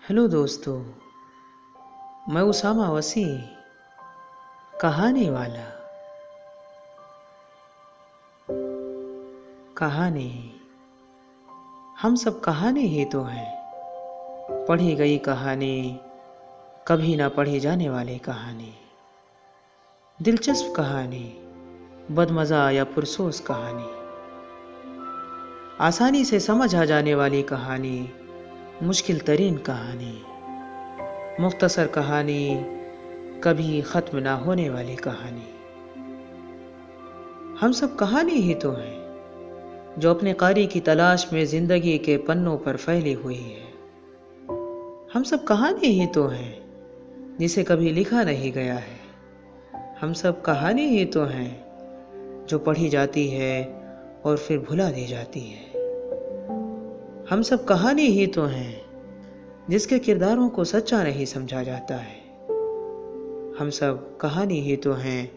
Hello दोस्तों, मैं उसामा वसी, कहानी वाला। कहानी, हम सब कहानी ही तो हैं। पढ़ी गई कहानी, कभी ना पढ़ी जाने वाली कहानी, दिलचस्प कहानी, बदमज़ा या पुरसोस कहानी, आसानी से समझ आ जाने वाली कहानी, मुश्किल तरीन कहानी, मुख्तसर कहानी, कभी ख़त्म ना होने वाली कहानी। हम सब कहानी ही तो हैं, जो अपने कारी की तलाश में ज़िंदगी के पन्नों पर फैली हुई है। हम सब कहानी ही तो हैं, जिसे कभी लिखा नहीं गया है। हम सब कहानी ही तो हैं, जो पढ़ी जाती है और फिर भुला दी जाती है। हम सब कहानी ही तो हैं, जिसके किरदारों को सच्चा नहीं समझा जाता है। हम सब कहानी ही तो हैं,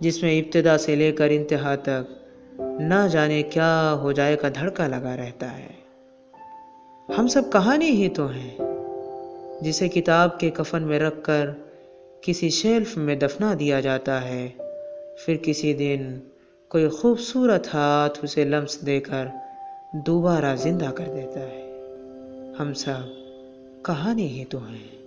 जिसमें इब्तिदा से लेकर इंतहा तक ना जाने क्या हो जाए का धड़का लगा रहता है। हम सब कहानी ही तो हैं, जिसे किताब के कफन में रखकर किसी शेल्फ में दफना दिया जाता है, फिर किसी दिन कोई खूबसूरत हाथ उसे लम्स देकर दोबारा जिंदा कर देता है। हम सब कहानी ही तो हैं।